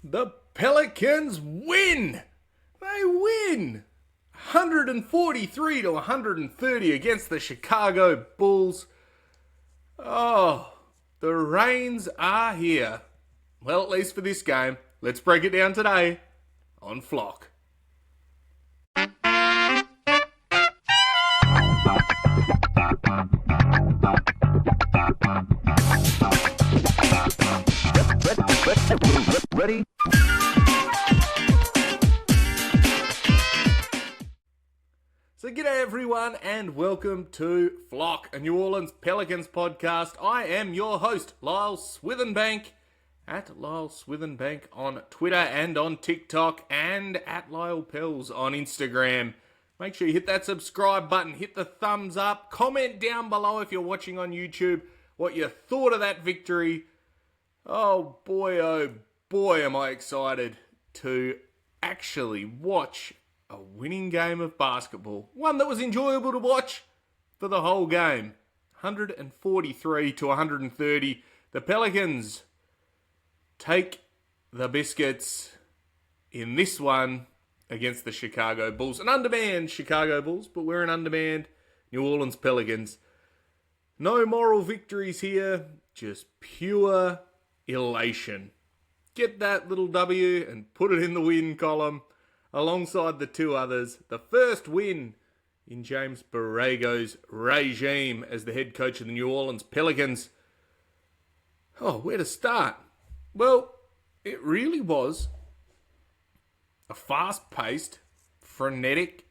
The Pelicans win! They win! 143 to 130 against the Chicago Bulls. Oh, the Rains are here. Well, at least for this game. Let's break it down today on Flock. Ready? So g'day everyone and welcome to Flock, a New Orleans Pelicans podcast. I am your host, Lyle Swithenbank, at Lyle Swithenbank on Twitter and on TikTok, and at Lyle Pels on Instagram. Make sure you hit that subscribe button, hit the thumbs up, comment down below if you're watching on YouTube what you thought of that victory. Oh boy, am I excited to actually watch a winning game of basketball. One that was enjoyable to watch for the whole game. 143 to 130. The Pelicans take the biscuits in this one against the Chicago Bulls. An undermanned Chicago Bulls, but we're an undermanned New Orleans Pelicans. No moral victories here, just pure elation. Get that little W and put it in the win column alongside the two others. The first win in James Borrego's regime as the head coach of the New Orleans Pelicans. Oh, where to start? Well, it really was a fast-paced, frenetic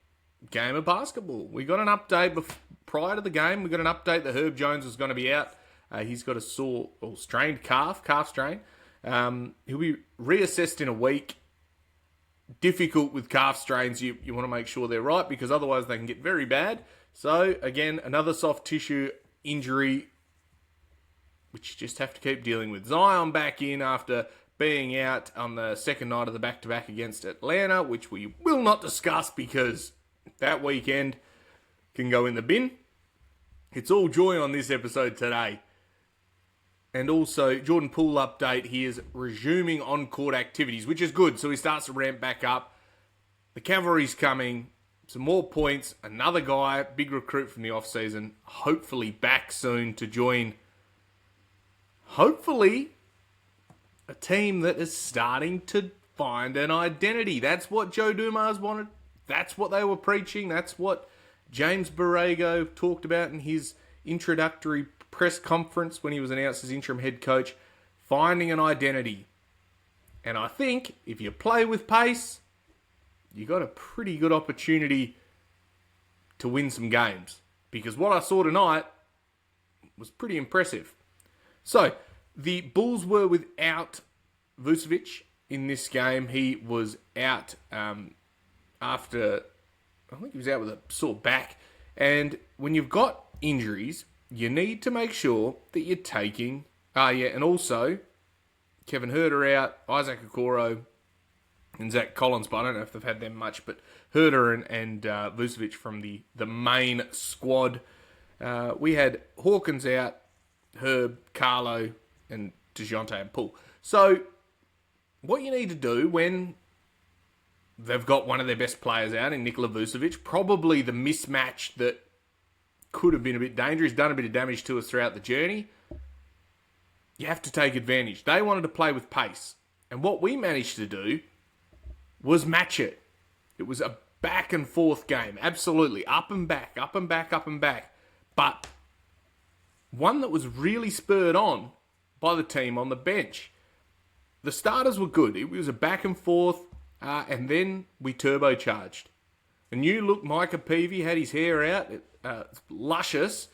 game of basketball. We got an update prior to the game. We got an update that Herb Jones was going to be out. He's got a sore or strained calf strain. He'll be reassessed in a week. Difficult with calf strains. You want to make sure they're right because otherwise they can get very bad. So, again, another soft tissue injury which you just have to keep dealing with. Zion back in after being out on the second night of the back-to-back against Atlanta, which we will not discuss because that weekend can go in the bin. It's all joy on this episode today. And also, Jordan Poole update, he is resuming on-court activities, which is good. So he starts to ramp back up. The cavalry's coming. Some more points. Another guy, big recruit from the off-season, hopefully back soon to join, hopefully, a team that is starting to find an identity. That's what Joe Dumas wanted. That's what they were preaching. That's what James Borrego talked about in his introductory press conference when he was announced as interim head coach, finding an identity. And I think if you play with pace, you got a pretty good opportunity to win some games. Because what I saw tonight was pretty impressive. So, the Bulls were without Vucevic in this game. He was out after, I think he was out with a sore back. And when you've got injuries, you need to make sure that you're taking... and also, Kevin Huerter out, Isaac Okoro, and Zach Collins, but I don't know if they've had them much, but Huerter and Vucevic from the main squad. We had Hawkins out, Herb, Carlo, and DeJounte and Poole. So, what you need to do when they've got one of their best players out in Nikola Vucevic, probably the mismatch that could have been a bit dangerous, done a bit of damage to us throughout the journey. You have to take advantage. They wanted to play with pace. And what we managed to do was match it. It was a back and forth game. Absolutely. Up and back, up and back, up and back. But one that was really spurred on by the team on the bench. The starters were good. It was a back and forth, and then we turbocharged. A new look, Micah Peavy had his hair out, luscious.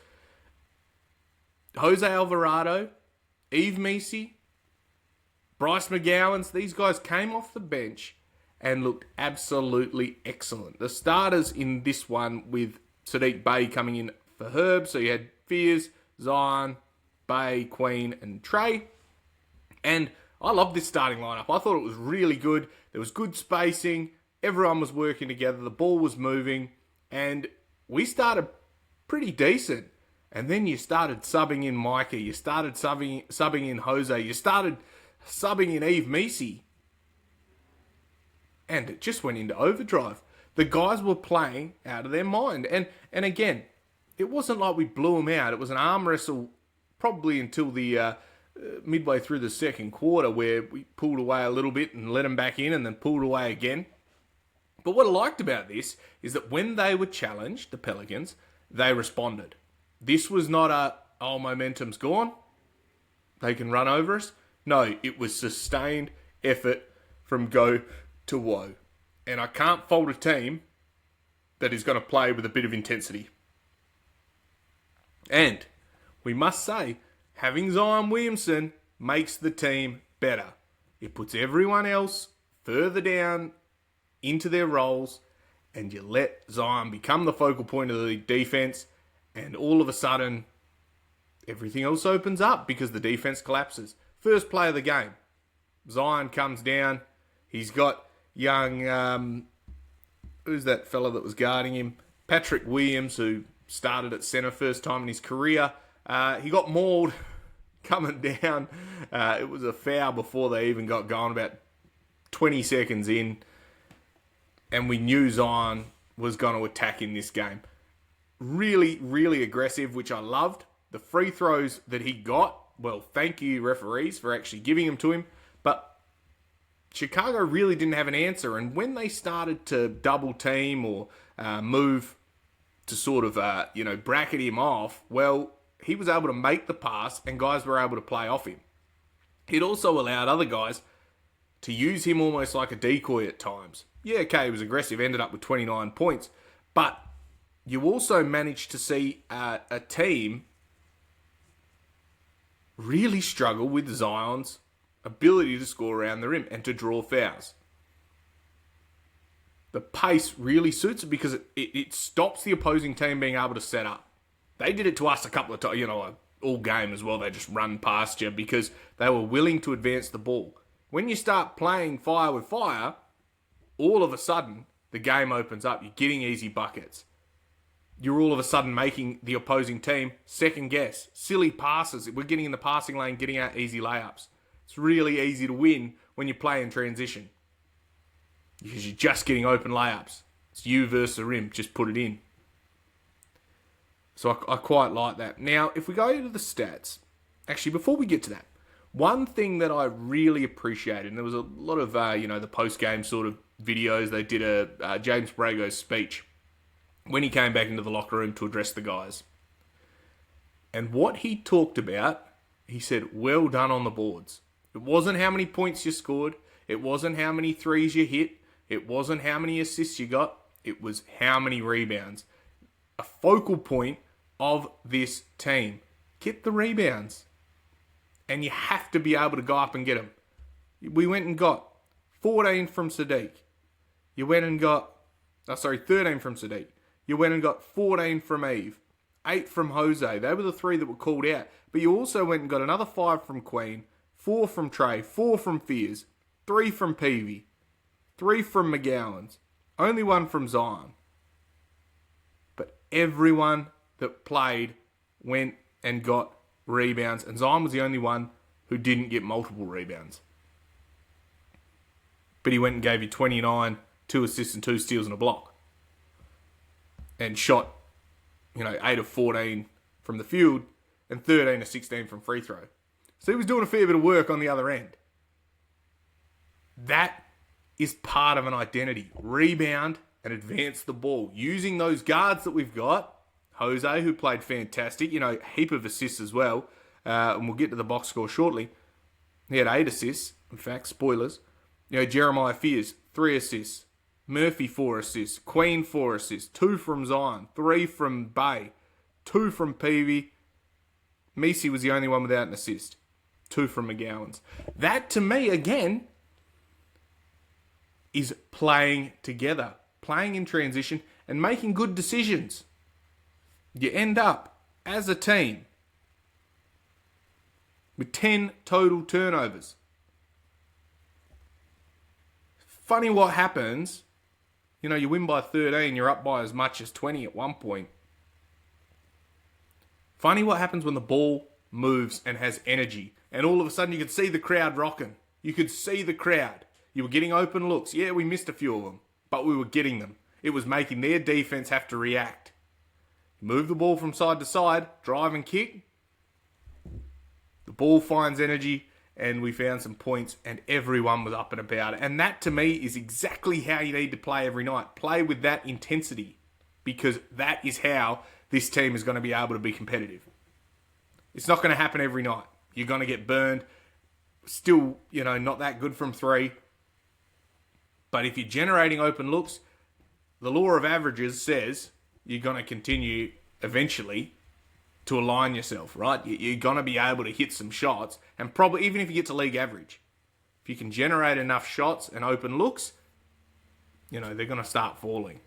Jose Alvarado, Eve Messi, Bryce McGowan, these guys came off the bench and looked absolutely excellent. The starters in this one with Sadiq Bey coming in for Herb, so you had Fears, Zion, Bey, Queen, and Trey. And I love this starting lineup. I thought it was really good. There was good spacing. Everyone was working together. The ball was moving. And we started pretty decent. And then you started subbing in Micah. You started subbing in Jose. You started subbing in Eve Messi. and it just went into overdrive. The guys were playing out of their mind. And again, it wasn't like we blew them out. It was an arm wrestle probably until the midway through the second quarter where we pulled away a little bit and let them back in and then pulled away again. But what I liked about this is that when they were challenged, the Pelicans, they responded. This was not momentum's gone. They can run over us. No, it was sustained effort from go to woe. And I can't fault a team that is going to play with a bit of intensity. And we must say, having Zion Williamson makes the team better. It puts everyone else further down into their roles, and you let Zion become the focal point of the defense, and all of a sudden, everything else opens up because the defense collapses. First play of the game, Zion comes down. He's got young, who's that fella that was guarding him? Patrick Williams, who started at centre first time in his career. He got mauled coming down. It was a foul before they even got going, about 20 seconds in. And we knew Zion was going to attack in this game. Really, really aggressive, which I loved. The free throws that he got, well, thank you, referees, for actually giving them to him. But Chicago really didn't have an answer. And when they started to double team or move to sort of, bracket him off, well, he was able to make the pass and guys were able to play off him. It also allowed other guys to use him almost like a decoy at times. Yeah, okay, he was aggressive, ended up with 29 points. But you also managed to see a team really struggle with Zion's ability to score around the rim and to draw fouls. The pace really suits it because it stops the opposing team being able to set up. They did it to us a couple of times, all game as well. They just run past you because they were willing to advance the ball. When you start playing fire with fire, all of a sudden, the game opens up. You're getting easy buckets. You're all of a sudden making the opposing team second guess. Silly passes. We're getting in the passing lane, getting out easy layups. It's really easy to win when you play in transition because you're just getting open layups. It's you versus the rim. Just put it in. So I quite like that. Now, if we go to the stats, actually, before we get to that, one thing that I really appreciated, and there was a lot of, the post-game sort of videos. They did a James Borrego's speech when he came back into the locker room to address the guys. And what he talked about, he said, well done on the boards. It wasn't how many points you scored. It wasn't how many threes you hit. It wasn't how many assists you got. It was how many rebounds. A focal point of this team. Get the rebounds. And you have to be able to go up and get them. We went and got 14 from Sadiq. You went and got, 13 from Sadiq. You went and got 14 from Eve. 8 from Jose. They were the 3 that were called out. But you also went and got another 5 from Queen, 4 from Trey, 4 from Fears, 3 from Peavy, 3 from McGowan's, only 1 from Zion. But everyone that played went and got rebounds, and Zion was the only one who didn't get multiple rebounds. But he went and gave you 29, 2 assists and 2 steals and a block. And shot, 8 of 14 from the field and 13 of 16 from free throw. So he was doing a fair bit of work on the other end. That is part of an identity. Rebound and advance the ball. Using those guards that we've got. Jose, who played fantastic, heap of assists as well. And we'll get to the box score shortly. He had 8 assists. In fact, spoilers. Jeremiah Fears, 3 assists. Murphy, 4 assists. Queen, 4 assists. 2 from Zion. 3 from Bay. 2 from Peavy. Messi was the only one without an assist. 2 from McGowan's. That, to me, again, is playing together. Playing in transition and making good decisions. You end up, as a team, with 10 total turnovers. Funny what happens. You win by 13, you're up by as much as 20 at one point. Funny what happens when the ball moves and has energy. And all of a sudden you could see the crowd rocking. You could see the crowd. You were getting open looks. Yeah, we missed a few of them, but we were getting them. It was making their defense have to react. Move the ball from side to side, drive and kick. The ball finds energy, and we found some points, and everyone was up and about it. And that, to me, is exactly how you need to play every night. Play with that intensity, because that is how this team is going to be able to be competitive. It's not going to happen every night. You're going to get burned. Still, not that good from three. But if you're generating open looks, the law of averages says you're going to continue eventually to align yourself, right? You're going to be able to hit some shots, and probably even if you get to league average, if you can generate enough shots and open looks, they're going to start falling.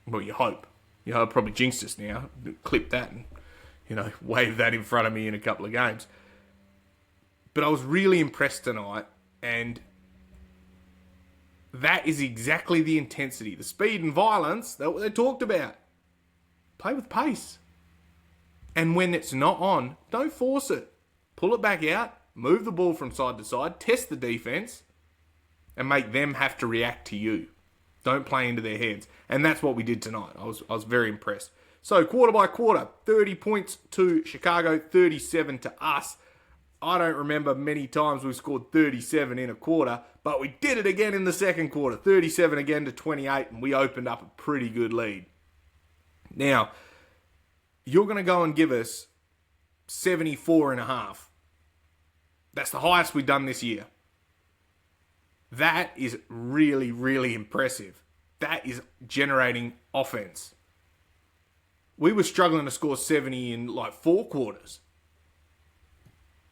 Well, you hope. I'll probably jinxed us now. Clip that and, wave that in front of me in a couple of games. But I was really impressed tonight, and that is exactly the intensity, the speed and violence that they talked about. Play with pace. And when it's not on, don't force it. Pull it back out, move the ball from side to side, test the defense, and make them have to react to you. Don't play into their heads. And that's what we did tonight. I was very impressed. So, quarter by quarter, 30 points to Chicago, 37 to us. I don't remember many times we've scored 37 in a quarter, but we did it again in the second quarter, 37 again to 28, and we opened up a pretty good lead. Now, you're going to go and give us 74.5. That's the highest we've done this year. That is really, really impressive. That is generating offense. We were struggling to score 70 in like 4 quarters.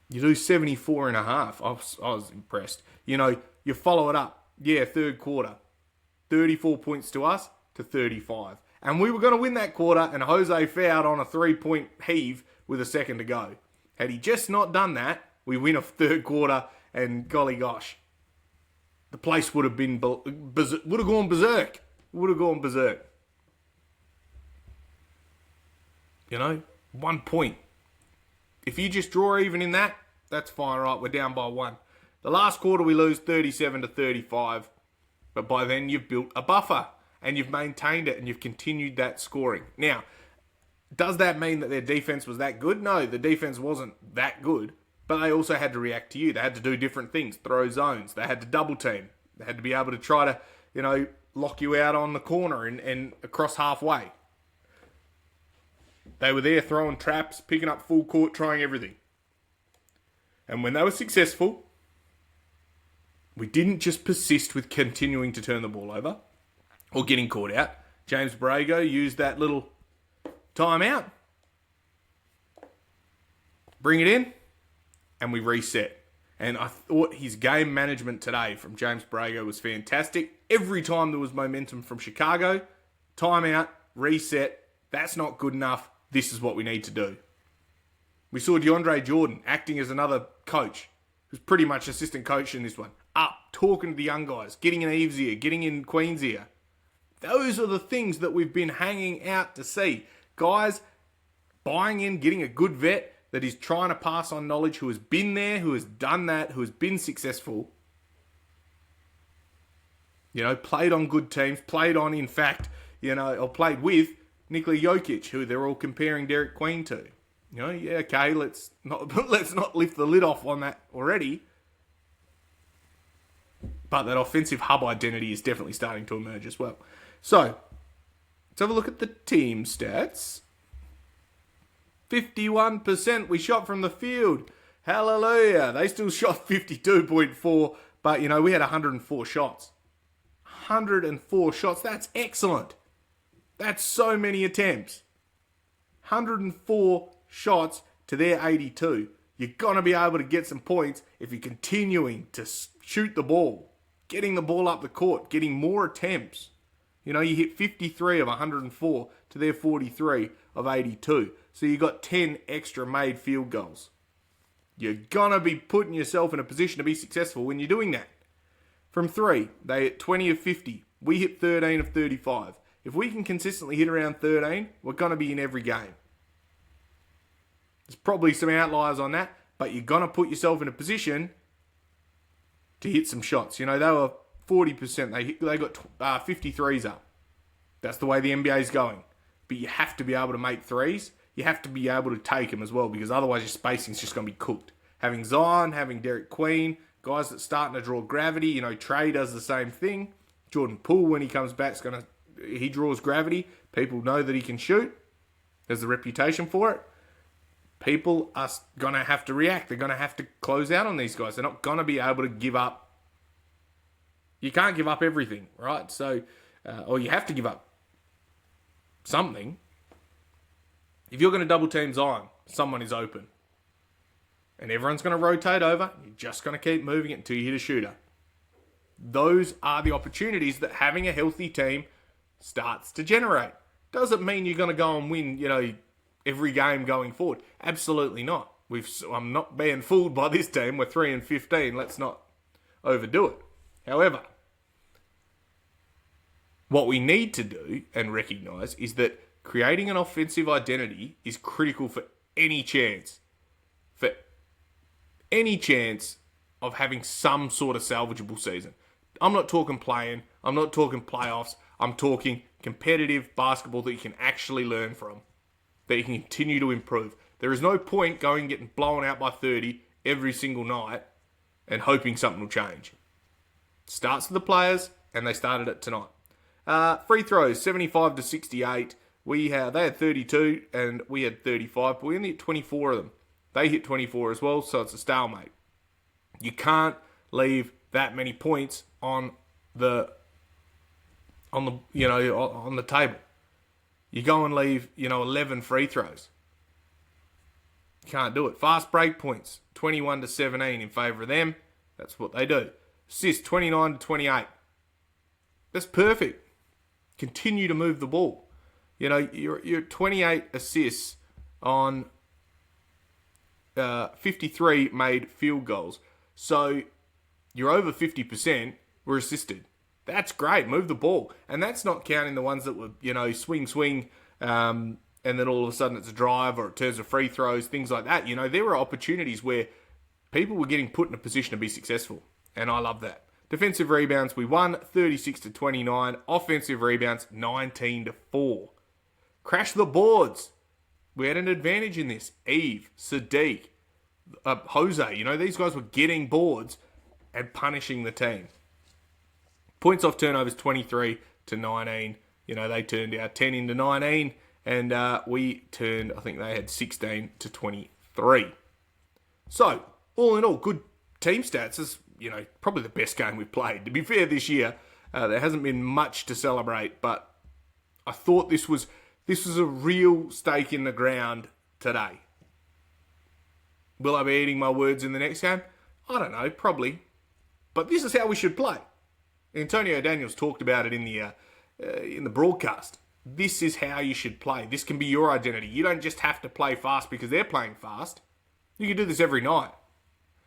You do 74.5. I was impressed. You follow it up. Yeah, third quarter. 34 points to us to 35. And we were going to win that quarter, and Jose fouled on a 3-point heave with a second to go. Had he just not done that, we win a third quarter, and golly gosh, the place would have been would have gone berserk. Would have gone berserk. 1 point. If you just draw even in that, that's fine, right? We're down by 1. The last quarter we lose 37 to 35, but by then you've built a buffer and you've maintained it and you've continued that scoring. Now, does that mean that their defense was that good? No, the defense wasn't that good, but they also had to react to you. They had to do different things, throw zones. They had to double team. They had to be able to try to, lock you out on the corner and across halfway. They were there throwing traps, picking up full court, trying everything. And when they were successful, we didn't just persist with continuing to turn the ball over or getting caught out. James Brigade used that little timeout, bring it in, and we reset. And I thought his game management today from James Brigade was fantastic. Every time there was momentum from Chicago, timeout, reset, that's not good enough. This is what we need to do. We saw DeAndre Jordan acting as another coach, who's pretty much assistant coach in this one. Up, talking to the young guys, getting in Eve's ear, getting in Queen's ear. Those are the things that we've been hanging out to see. Guys buying in, getting a good vet that is trying to pass on knowledge, who has been there, who has done that, who has been successful. Played on good teams, played on, in fact, or played with Nikola Jokic, who they're all comparing Derek Queen to. Okay, let's not lift the lid off on that already. But that offensive hub identity is definitely starting to emerge as well. So, let's have a look at the team stats. 51% we shot from the field. Hallelujah. They still shot 52.4, but, we had 104 shots. 104 shots. That's excellent. That's so many attempts. 104 shots to their 82. You're going to be able to get some points if you're continuing to shoot the ball, getting the ball up the court, getting more attempts. You hit 53 of 104 to their 43 of 82. So you got 10 extra made field goals. You're going to be putting yourself in a position to be successful when you're doing that. From 3, they hit 20 of 50. We hit 13 of 35. If we can consistently hit around 13, we're going to be in every game. There's probably some outliers on that, but you're going to put yourself in a position to hit some shots. They were 40%. They got 53s up. That's the way the NBA is going. But you have to be able to make threes. You have to be able to take them as well, because otherwise your spacing's just going to be cooked. Having Zion, having Derek Queen, guys that's starting to draw gravity. Trey does the same thing. Jordan Poole, when he comes back, he draws gravity. People know that he can shoot. There's a reputation for it. People are going to have to react. They're going to have to close out on these guys. They're not going to be able to give up. You can't give up everything, right? So, or you have to give up something. If you're going to double team Zion, someone is open. And everyone's going to rotate over. You're just going to keep moving it until you hit a shooter. Those are the opportunities that having a healthy team starts to generate. Doesn't mean you're going to go and win, every game going forward. Absolutely not. I'm not being fooled by this team. We're 3-15. Let's not overdo it. However, what we need to do and recognise is that creating an offensive identity is critical for any chance. For any chance of having some sort of salvageable season. I'm not talking playing. I'm not talking playoffs. I'm talking competitive basketball that you can actually learn from. That you can continue to improve. There is no point going and getting blown out by 30 every single night and hoping something will change. It starts with the players, and they started it tonight. Free throws, 75-68. They had 32 and we had 35, but we only hit 24 of them. They hit 24 as well, so it's a stalemate. You can't leave that many points on the table. You go and leave 11 free throws. You can't do it. Fast break points, 21-17 in favour of them. That's what they do. Assists, 29-28. That's perfect. Continue to move the ball. You're 28 assists on 53 made field goals. So you're over 50% were assisted. That's great. Move the ball. And that's not counting the ones that were, swing, and then all of a sudden it's a drive or it turns to free throws, things like that. There were opportunities where people were getting put in a position to be successful. And I love that. Defensive rebounds, we won 36-29. Offensive rebounds, 19-4. Crash the boards. We had an advantage in this. Eve, Sadiq, Jose, these guys were getting boards and punishing the team. Points off turnovers, 23-19. They turned our 10 into 19, and we turned, I think they had 16-23. So, all in all, good team stats. Is probably the best game we've played. To be fair, this year, there hasn't been much to celebrate, but I thought this was a real stake in the ground today. Will I be eating my words in the next game? I don't know, probably. But this is how we should play. Antonio Daniels talked about it in the broadcast. This is how you should play. This can be your identity. You don't just have to play fast because they're playing fast. You can do this every night.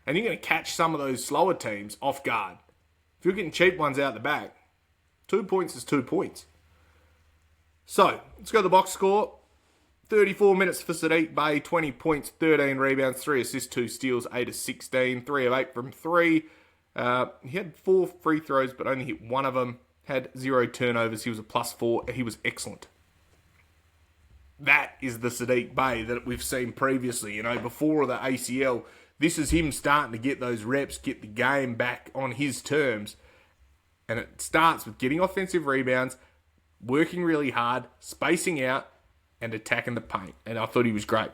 And you're going to catch some of those slower teams off guard. If you're getting cheap ones out the back, 2 points is 2 points. So, let's go to the box score. 34 minutes for Sadiq Bey, 20 points, 13 rebounds, 3 assists, 2 steals, 8 of 16, 3 of 8 from 3. He had 4 free throws, but only hit 1 of them. Had 0 turnovers. He was a +4. He was excellent. That is the Sadiq Bey that we've seen previously, before the ACL. This is him starting to get those reps, get the game back on his terms. And it starts with getting offensive rebounds, working really hard, spacing out, and attacking the paint. And I thought he was great.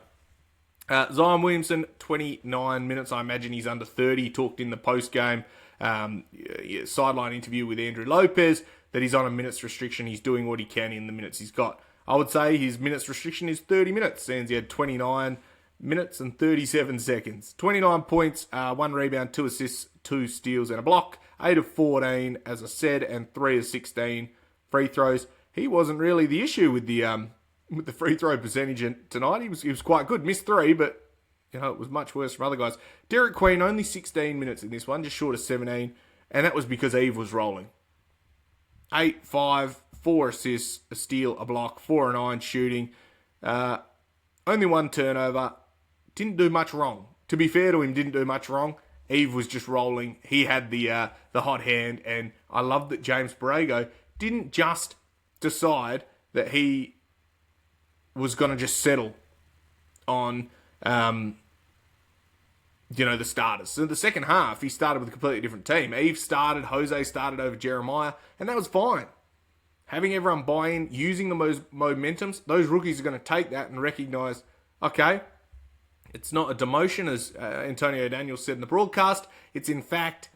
Zion Williamson, 29 minutes. I imagine he's under 30. He talked in the post-game sideline interview with Andrew Lopez that he's on a minutes restriction. He's doing what he can in the minutes he's got. I would say his minutes restriction is 30 minutes. Since he had 29 minutes and 37 seconds. 29 points, 1 rebound, 2 assists, 2 steals and a block. 8 of 14, as I said, and 3 of 16 free throws. He wasn't really the issue with the free throw percentage tonight. He was quite good. Missed 3, but it was much worse from other guys. Derek Queen, only 16 minutes in this one, just short of 17, and that was because Eve was rolling. 8, 5, 4 assists, a steal, a block, 4 and 9 shooting. Only 1 turnover. Didn't do much wrong. To be fair to him, didn't do much wrong. Eve was just rolling. He had the hot hand, and I love that James Borrego didn't just decide that he was going to just settle on, the starters. So the second half, he started with a completely different team. Eve started, Jose started over Jeremiah, and that was fine. Having everyone buy in, using the momentums, those rookies are going to take that and recognise, okay, it's not a demotion, as Antonio Daniels said in the broadcast. It's, in fact,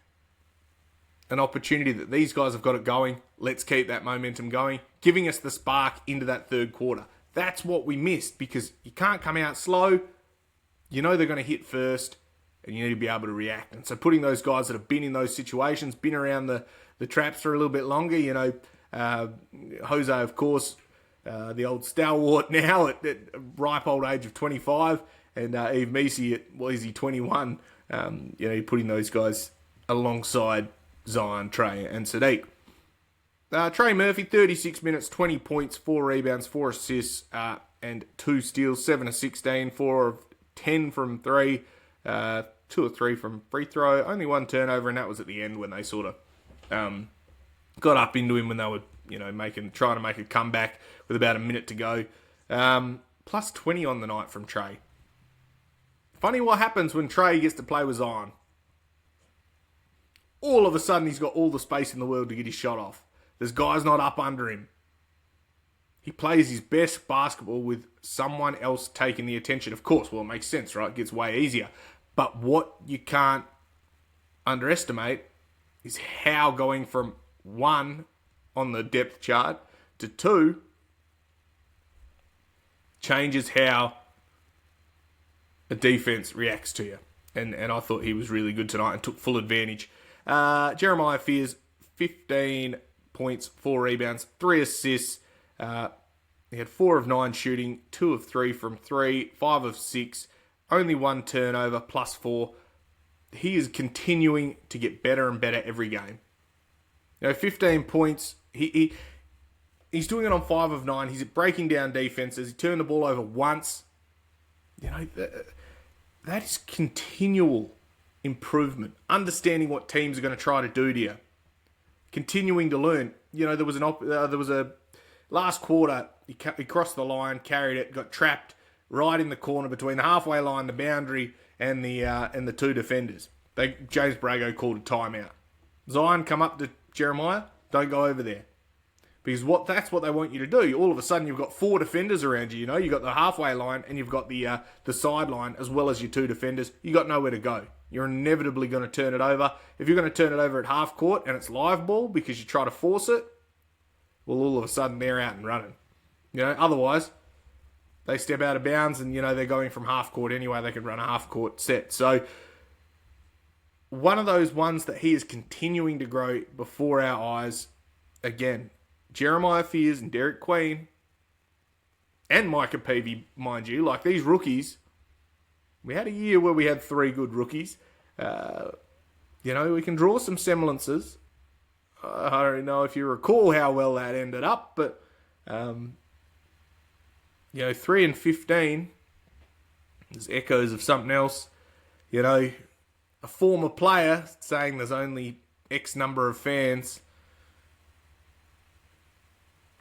an opportunity that these guys have got it going. Let's keep that momentum going, giving us the spark into that third quarter. That's what we missed, because you can't come out slow. You know they're going to hit first, and you need to be able to react. And so putting those guys that have been in those situations, been around the traps for a little bit longer, Jose, of course, the old stalwart now at ripe old age of 25, and Eve Meesey at, 21, putting those guys alongside Zion, Trey, and Sadiq. Trey Murphy, 36 minutes, 20 points, 4 rebounds, 4 assists, and 2 steals, 7 of 16, 4 of 10 from 3, 2 of 3 from free throw, only 1 turnover, and that was at the end when they sort of got up into him when they were, trying to make a comeback with about a minute to go. Plus 20 on the night from Trey. Funny what happens when Trey gets to play with Zion. All of a sudden, he's got all the space in the world to get his shot off. There's guys not up under him. He plays his best basketball with someone else taking the attention. Of course, well, it makes sense, right? It gets way easier. But what you can't underestimate is how going from 1 on the depth chart to 2 changes how a defense reacts to you. And I thought he was really good tonight and took full advantage. Jeremiah Fears, 15 points, 4 rebounds, 3 assists. He had 4 of 9 shooting, 2 of 3 from 3, 5 of 6, only 1 turnover, plus 4. He is continuing to get better and better every game. 15 points. He's doing it on 5 of 9. He's breaking down defenses. He turned the ball over once. That is continual improvement. Understanding what teams are going to try to do to you. Continuing to learn. There was a last quarter. He crossed the line, carried it, got trapped right in the corner between the halfway line, the boundary, and the 2 defenders. James Borrego called a timeout. Zion come up to Jeremiah. Don't go over there. Because that's what they want you to do. All of a sudden, you've got 4 defenders around you. You've got the halfway line and you've got the sideline as well as your 2 defenders. You've got nowhere to go. You're inevitably going to turn it over. If you're going to turn it over at half court and it's live ball because you try to force it, well, all of a sudden they're out and running. Otherwise, they step out of bounds and, they're going from half court anyway. They can run a half court set. So, one of those ones that he is continuing to grow before our eyes. Again, Jeremiah Fears and Derek Queen and Micah Peavy, mind you, like these rookies. We had a year where we had 3 good rookies. We can draw some semblances. I don't know if you recall how well that ended up, but 3 and 15 is echoes of something else. A former player saying there's only X number of fans.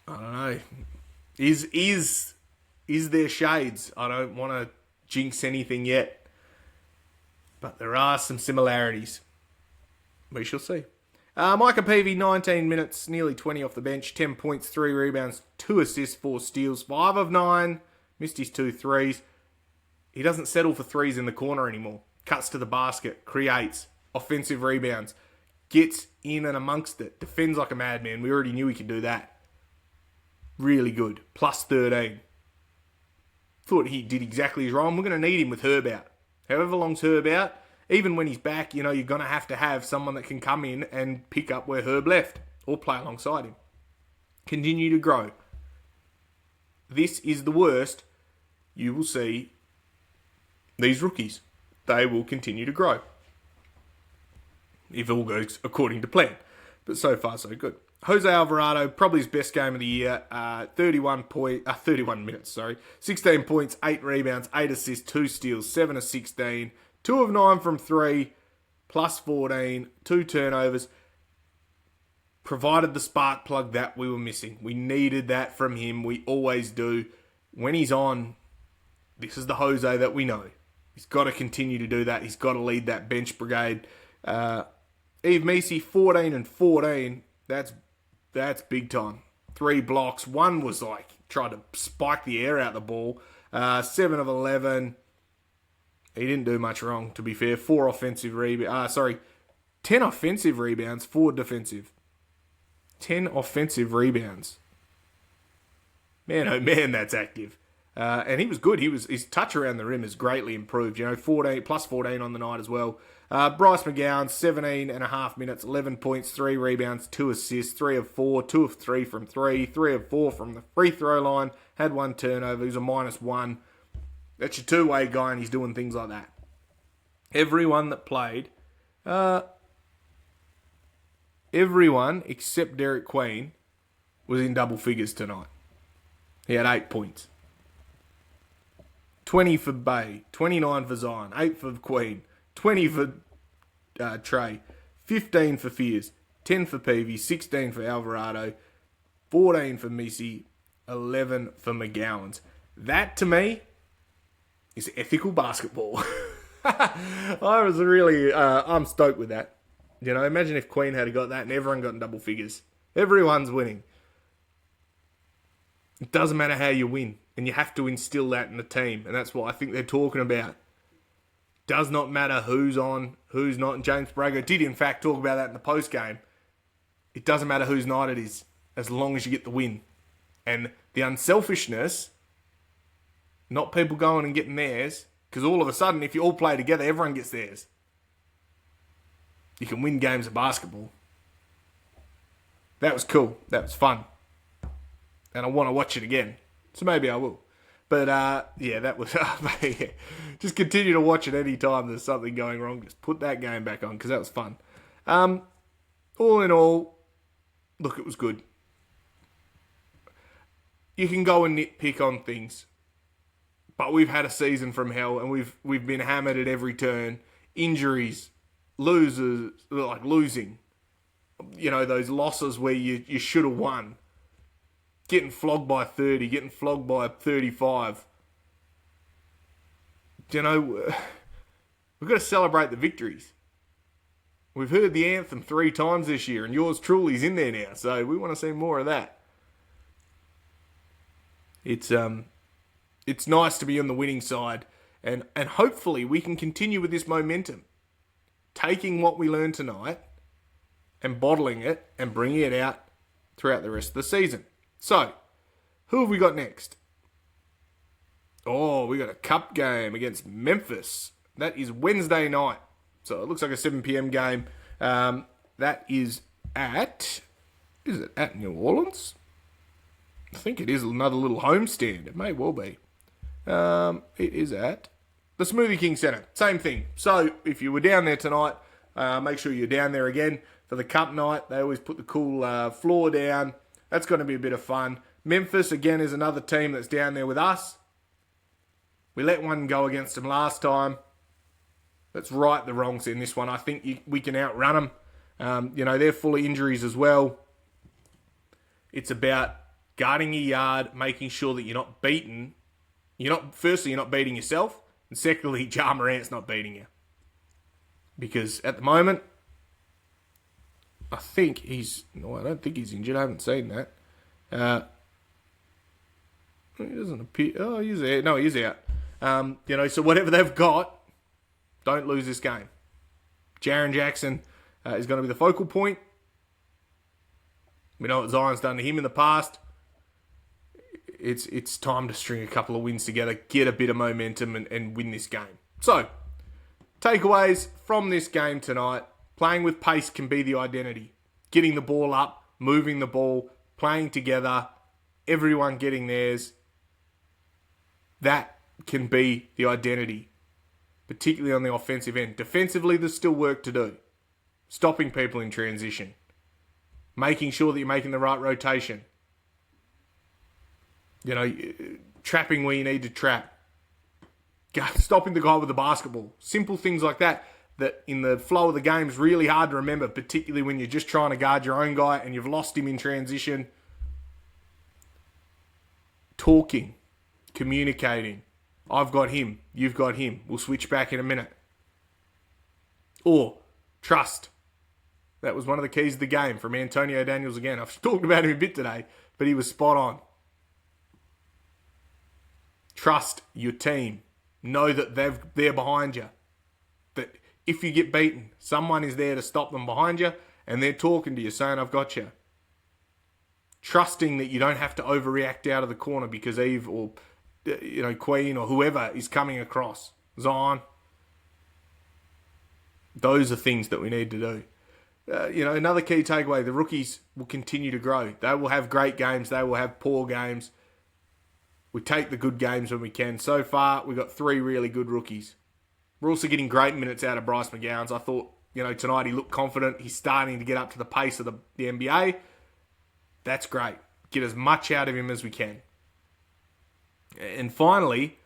I don't know. Is there shades? I don't want to jinx anything yet, but there are some similarities. We shall see. Micah Peavy, 19 minutes, nearly 20 off the bench, 10 points, 3 rebounds, 2 assists, 4 steals, 5 of 9, missed his 2 threes. He doesn't settle for threes in the corner anymore. Cuts to the basket, creates, offensive rebounds, gets in and amongst it, defends like a madman. We already knew he could do that. Really good. Plus 13. Thought he did exactly as wrong. We're going to need him with Herb out. However long's Herb out, even when he's back, you're going to have someone that can come in and pick up where Herb left or play alongside him. Continue to grow. This is the worst you will see these rookies. They will continue to grow. If all goes according to plan. But so far, so good. Jose Alvarado, probably his best game of the year. 31 minutes, 16 points, 8 rebounds, 8 assists, 2 steals, 7 of 16, 2 of 9 from 3. plus 14, 2 turnovers. Provided the spark plug that we were missing. We needed that from him. We always do. When he's on, this is the Jose that we know. He's got to continue to do that. He's got to lead that bench brigade. Eve Messi, 14 and 14. That's big time. 3 blocks. One was like, tried to spike the air out the ball. 7 of 11. He didn't do much wrong, to be fair. 10 offensive rebounds, 4 defensive. 10 offensive rebounds. Man, oh man, that's active. And he was good. His touch around the rim has greatly improved. 14 plus 14 on the night as well. Bryce McGowan, 17 and a half minutes, 11 points, 3 rebounds, 2 assists, 3 of 4, 2 of 3 from 3, 3 of 4 from the free throw line, had 1 turnover. He was a -1. That's your two-way guy, and he's doing things like that. Everyone that played, everyone except Derek Queen was in double figures tonight. He had 8 points. 20 for Bay, 29 for Zion, 8 for Queen, 20 for Trey, 15 for Fears, 10 for Peavy, 16 for Alvarado, 14 for Missy, 11 for McGowan's. That, to me, is ethical basketball. I'm stoked with that. Imagine if Queen had got that and everyone got in double figures. Everyone's winning. It doesn't matter how you win. And you have to instill that in the team. And that's what I think they're talking about. Does not matter who's on, who's not. And James Brigade did, in fact, talk about that in the post-game. It doesn't matter whose night it is, as long as you get the win. And the unselfishness, not people going and getting theirs, because all of a sudden, if you all play together, everyone gets theirs. You can win games of basketball. That was cool. That was fun. And I want to watch it again. So maybe I will. But, that was... Just continue to watch it any time there's something going wrong. Just put that game back on, because that was fun. All in all, look, it was good. You can go and nitpick on things. But we've had a season from hell, and we've been hammered at every turn. Injuries, losing. Those losses where you should have won. Getting flogged by 30, getting flogged by 35. We've got to celebrate the victories. We've heard the anthem 3 times this year, and yours truly's in there now, so we want to see more of that. It's nice to be on the winning side, and hopefully we can continue with this momentum. Taking what we learned tonight and bottling it and bringing it out throughout the rest of the season. So, who have we got next? Oh, we got a cup game against Memphis. That is Wednesday night. So, it looks like a 7 p.m. game. That is at... Is it at New Orleans? I think it is another little homestand. It may well be. It is at the Smoothie King Centre. Same thing. So, if you were down there tonight, make sure you're down there again for the cup night. They always put the cool floor down. That's going to be a bit of fun. Memphis, again, is another team that's down there with us. We let one go against them last time. Let's right the wrongs in this one. I think we can outrun them. They're full of injuries as well. It's about guarding your yard, making sure that you're not beaten. Firstly, you're not beating yourself. And secondly, Ja Morant's not beating you. Because at the moment, I don't think he's injured. I haven't seen that. He doesn't appear... Oh, he's out. No, he is out. So whatever they've got, don't lose this game. Jaren Jackson is going to be the focal point. We know what Zion's done to him in the past. It's time to string a couple of wins together, get a bit of momentum, and win this game. So, takeaways from this game tonight. Playing with pace can be the identity. Getting the ball up, moving the ball, playing together, everyone getting theirs. That can be the identity, particularly on the offensive end. Defensively, there's still work to do. Stopping people in transition. Making sure that you're making the right rotation. Trapping where you need to trap. Stopping the guy with the basketball. Simple things like that. that in the flow of the game is really hard to remember, particularly when you're just trying to guard your own guy and you've lost him in transition. Talking, communicating. I've got him, you've got him. We'll switch back in a minute. Or trust. That was one of the keys of the game from Antonio Daniels again. I've talked about him a bit today, but he was spot on. Trust your team. Know that they're behind you. That if you get beaten, someone is there to stop them behind you, and they're talking to you saying, I've got you. Trusting that you don't have to overreact out of the corner because Eve or Queen or whoever is coming across. Zion. Those are things that we need to do. Another key takeaway, the rookies will continue to grow. They will have great games. They will have poor games. We take the good games when we can. So far, we've got 3 really good rookies. We're also getting great minutes out of Bryce McGowens. I thought, tonight he looked confident. He's starting to get up to the pace of the NBA. That's great. Get as much out of him as we can. And finally,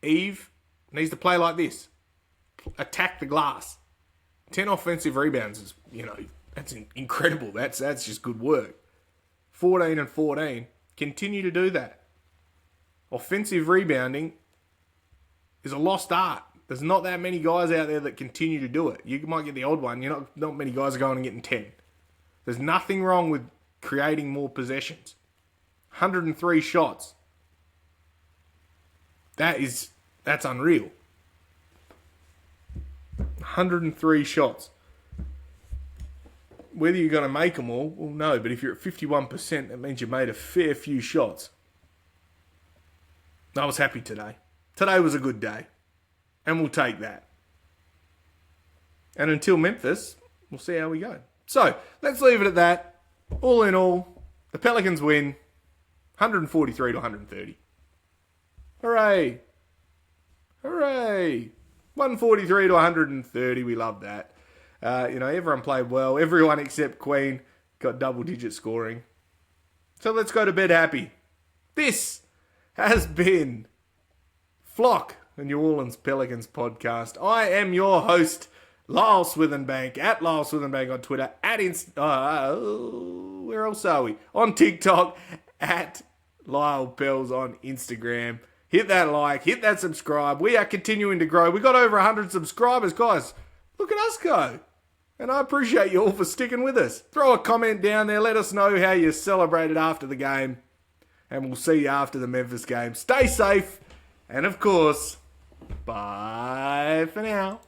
Eve needs to play like this. Attack the glass. 10 offensive rebounds is, that's incredible. That's just good work. 14 and 14. Continue to do that. Offensive rebounding is a lost art. There's not that many guys out there that continue to do it. You might get the odd one. Not many guys are going and getting 10. There's nothing wrong with creating more possessions. 103 shots. That's unreal. 103 shots. Whether you're going to make them all, well, no. But if you're at 51%, that means you made a fair few shots. I was happy today. Today was a good day. And we'll take that. And until Memphis, we'll see how we go. So, let's leave it at that. All in all, the Pelicans win 143 to 130. Hooray! Hooray! 143 to 130. We love that. Everyone played well. Everyone except Queen got double-digit scoring. So let's go to bed happy. This has been Flock, the New Orleans Pelicans podcast. I am your host, Lyle Swithenbank, at Lyle Swithenbank on Twitter, at where else are we? On TikTok, at Lyle Pels on Instagram. Hit that like, hit that subscribe. We are continuing to grow. We got over 100 subscribers, guys. Look at us go. And I appreciate you all for sticking with us. Throw a comment down there. Let us know how you celebrated after the game. And we'll see you after the Memphis game. Stay safe. And of course, bye for now.